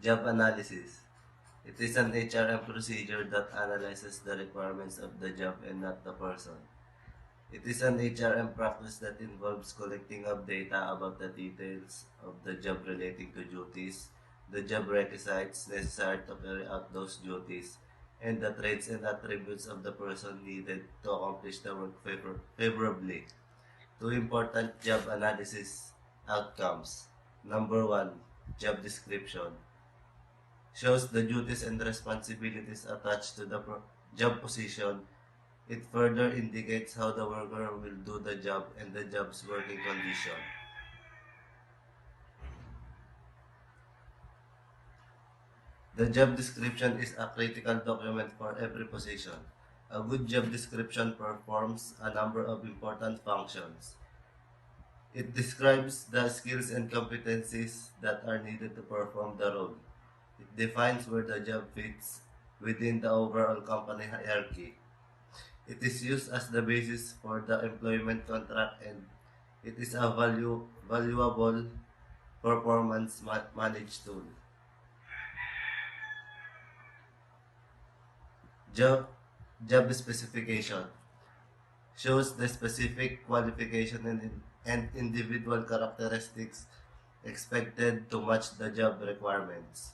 Job analysis. It is an HRM procedure that analyzes the requirements of the job and not the person. It is an HRM practice that involves collecting of data about the details of the job relating to duties, the job requisites necessary to carry out those duties, and the traits and attributes of the person needed to accomplish the work favorably. Two important job analysis outcomes. Number one, job description. Shows the duties and responsibilities attached to the job position. It further indicates how the worker will do the job and the job's working condition. The job description is a critical document for every position. A good job description performs a number of important functions. It describes the skills and competencies that are needed to perform the role. It defines where the job fits within the overall company hierarchy. It is used as the basis for the employment contract, and it is a valuable performance managed tool. Job, job specification shows the specific qualification and individual characteristics expected to match the job requirements.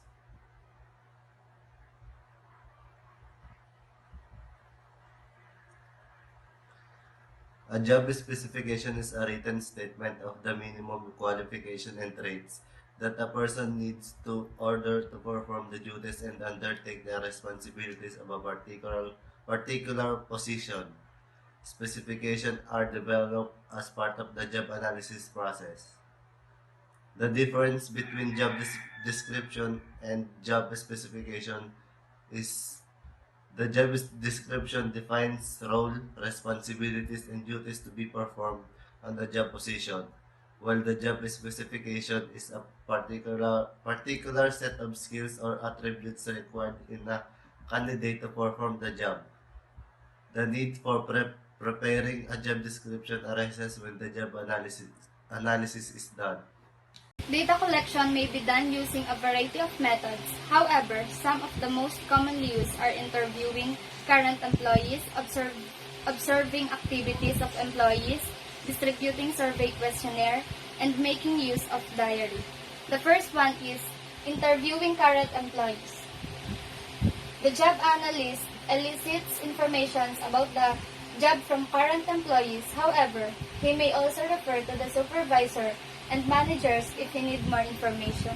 A job specification is a written statement of the minimum qualification and traits that a person needs to order to perform the duties and undertake the responsibilities of a particular position. Specifications are developed as part of the job analysis process. The difference between job description and job specification is the job description defines role, responsibilities, and duties to be performed on the job position, while the job specification is a particular set of skills or attributes required in a candidate to perform the job. The need for preparing a job description arises when the job analysis is done. Data collection may be done using a variety of methods. However, some of the most commonly used are interviewing current employees, observing activities of employees, distributing survey questionnaire, and making use of diary. The first one is interviewing current employees. The job analyst elicits information about the job from current employees. However, he may also refer to the supervisor and managers if he need more information.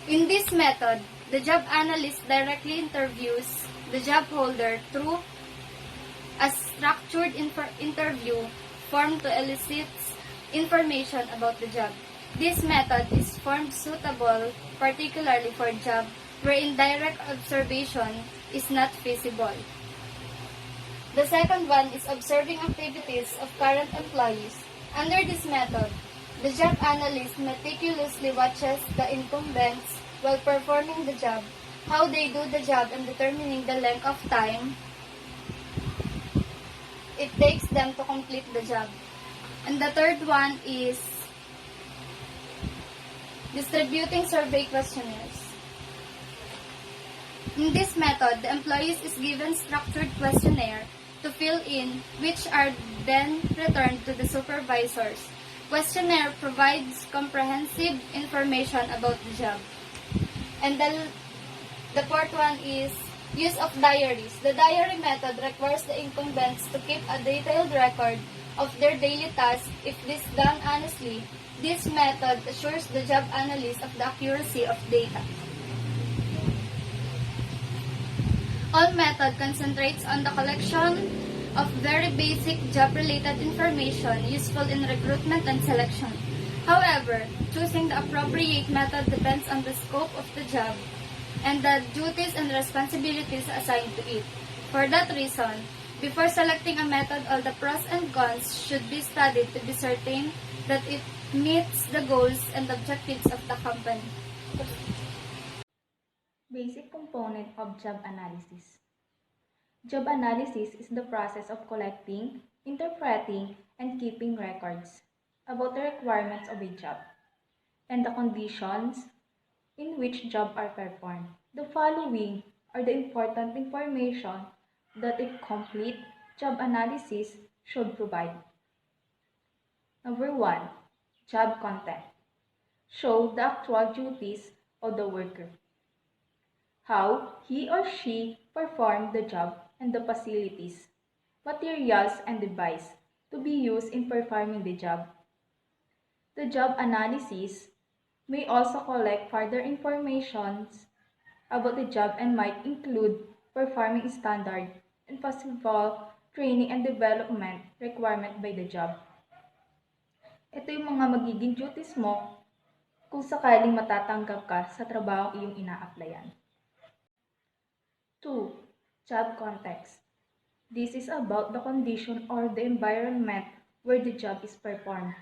In this method, the job analyst directly interviews the job holder through a structured interview form to elicit information about the job. This method is formed suitable particularly for job wherein direct observation is not feasible. The second one is observing activities of current employees. Under this method, the job analyst meticulously watches the incumbents while performing the job, how they do the job, and determining the length of time it takes them to complete the job. And the third one is distributing survey questionnaires. In this method, the employees is given structured questionnaire to fill in, which are then returned to the supervisors. Questionnaire provides comprehensive information about the job. And the fourth one is use of diaries. The diary method requires the incumbents to keep a detailed record of their daily tasks. If this done honestly, this method assures the job analyst of the accuracy of data. All method concentrates on the collection of very basic job-related information useful in recruitment and selection. However, choosing the appropriate method depends on the scope of the job and the duties and responsibilities assigned to it. For that reason, before selecting a method, all the pros and cons should be studied to be certain that it meets the goals and objectives of the company. Basic component of job analysis. Job analysis is the process of collecting, interpreting, and keeping records about the requirements of a job and the conditions in which job are performed. The following are the important information that a complete job analysis should provide. Number 1, job content. Show the actual duties of the worker, how he or she performed the job, and the facilities, materials, and device to be used in performing the job. The job analysis may also collect further information about the job and might include performing standard and possible training and development requirement by the job. Ito yung mga magiging duties mo kung sakaling matatanggap ka sa trabaho iyong ina-applyan. 2. Job context. This is about the condition or the environment where the job is performed.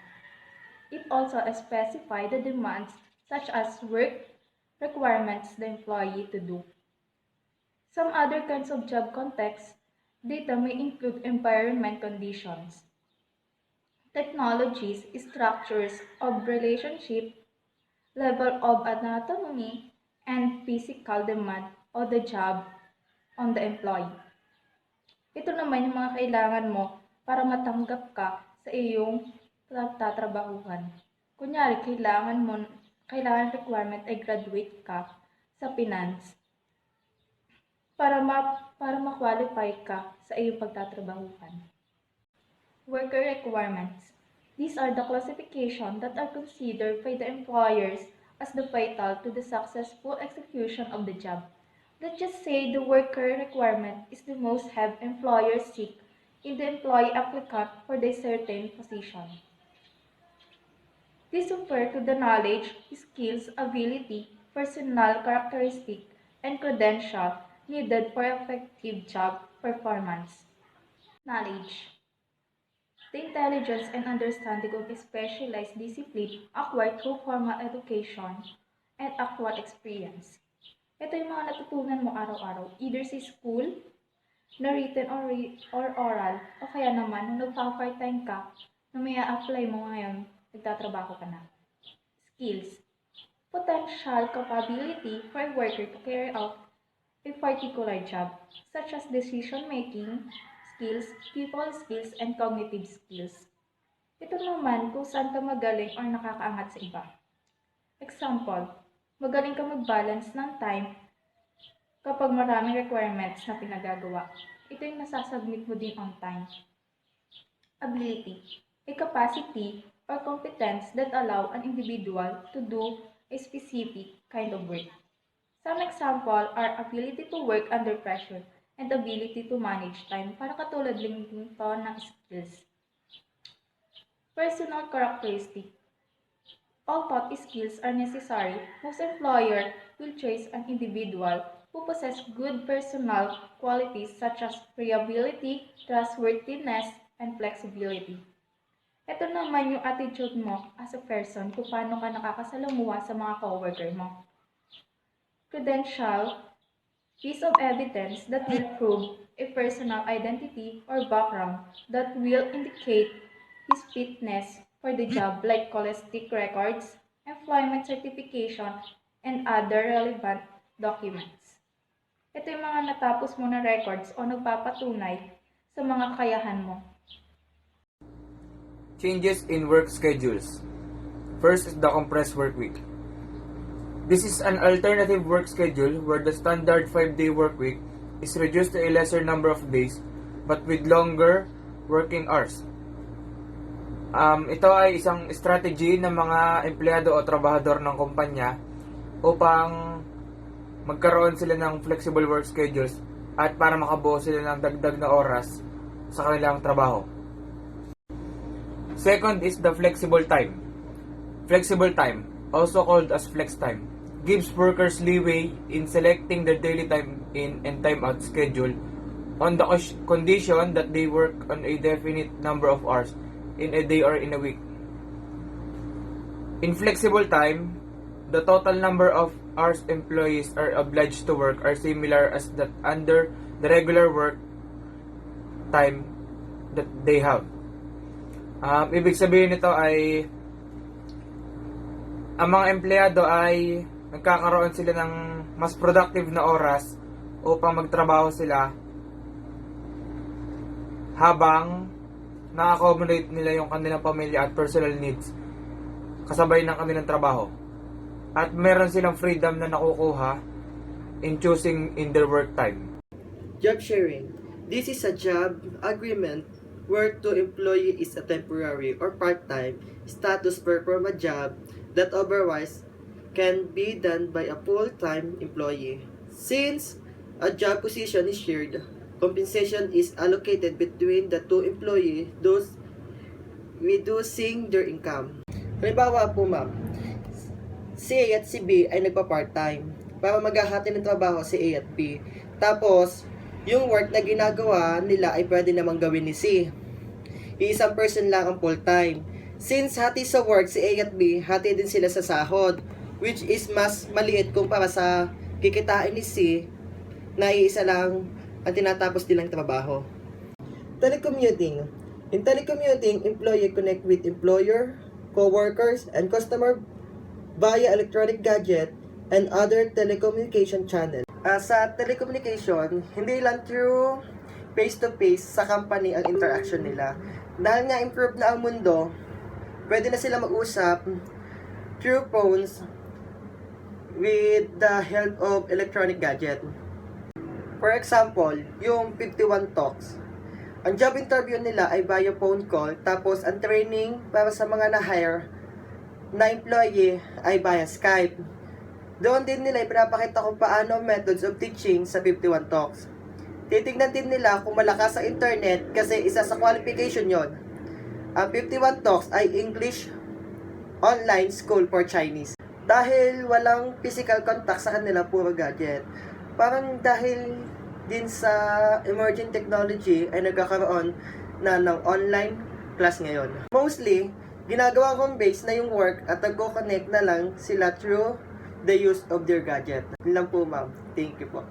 It also specifies the demands such as work requirements the employee to do. Some other kinds of job context data may include environment conditions, technologies, structures of relationship, level of autonomy, and physical demand of the job on the employee. Ito naman yung mga kailangan mo para matanggap ka sa iyong tatrabahuhan. Kunyari, kailangan requirement ay graduate ka sa finance para ma-qualify ka sa iyong pagtatrabahuhan. Worker requirements. These are the classifications that are considered by the employers as the vital to the successful execution of the job. Let's just say the worker requirement is the most have employers seek in the employee applicant for the certain position. These refer to the knowledge, skills, ability, personal characteristic, and credential needed for effective job performance. Knowledge. The intelligence and understanding of a specialized discipline acquired through formal education and actual experience. Ito yung mga natutunan mo araw-araw, either sa school, na written or oral, o kaya naman nung nagpa-part-time ka, na may a-apply mo ngayon, nagtatrabaho ka na. Skills. Potential capability for a worker to carry out a particular job, such as decision-making skills, people skills, and cognitive skills. Ito naman kung saan ka magaling or nakakaangat sa iba. Example, magaling ka mag-balance ng time kapag maraming requirements na pinagagawa. Ito yung nasasubmit mo din on time. Ability, a capacity or competence that allow an individual to do a specific kind of work. Some example are ability to work under pressure and ability to manage time, para katulad din ito ng skills. Personal characteristic. Although skills are necessary, most employer will choose an individual who possess good personal qualities such as reliability, trustworthiness, and flexibility. Ito naman yung attitude mo as a person kung paano ka nakakasalamuha sa mga coworker mo. Credential, piece of evidence that will prove a personal identity or background that will indicate his fitness for the job, like scholastic records, employment certification, and other relevant documents. Ito yung mga natapos mo na records o nagpapatunay sa mga kakayahan mo. Changes in work schedules. First is the compressed work week. This is an alternative work schedule where the standard 5-day work week is reduced to a lesser number of days but with longer working hours. Ito ay isang strategy ng mga empleyado o trabahador ng kumpanya upang magkaroon sila ng flexible work schedules at para makabuo sila ng dagdag na oras sa kanilang trabaho. Second is the flexible time. Flexible time, also called as flex time, gives workers leeway in selecting their daily time in and time out schedule on the condition that they work on a definite number of hours in a day or in a week. In flexible time, the total number of hours employees are obliged to work are similar as that under the regular work time that they have. Ibig sabihin nito ay ang mga empleyado ay nagkakaroon sila ng mas productive na oras upang magtrabaho sila habang na-accommodate nila yung kanilang pamilya at personal needs kasabay ng kanilang trabaho. At meron silang freedom na nakukuha in choosing in their work time. Job sharing. This is a job agreement where two employee is a temporary or part-time status perform a job that otherwise can be done by a full-time employee. Since a job position is shared, compensation is allocated between the two employees, thus reducing their income. Halimbawa po ma'am, si A at si B ay nagpa-part-time para maghahati ng trabaho si A at B. Tapos, yung work na ginagawa nila ay pwede namang gawin ni C. Iisang person lang ang full-time. Since hati sa work si A at B, hati din sila sa sahod, which is mas maliit kumpara sa kikitain ni C na iisa lang ang tinatapos nilang trabaho. Telecommuting. In telecommuting, employee connect with employer, co-workers, and customer via electronic gadget and other telecommunication channel. Sa telecommunication, hindi lang through face-to-face sa company ang interaction nila. Dahil nga improve na ang mundo, pwede na sila mag-usap through phones with the help of electronic gadget. For example, yung 51 Talks. Ang job interview nila ay via phone call, tapos ang training para sa mga na-hire na employee ay via Skype. Doon din nila ipinapakita kung paano methods of teaching sa 51 Talks. Titignan din nila kung malakas sa internet kasi isa sa qualification yon. Ang 51 Talks ay English online school for Chinese. Dahil walang physical contact sa kanila, puro gadget. Parang dahil din sa emerging technology ay nagkakaroon na ng online class ngayon. Mostly, ginagawa kong base na yung work at nagko-connect na lang sila through the use of their gadget. Yun lang po ma'am. Thank you po.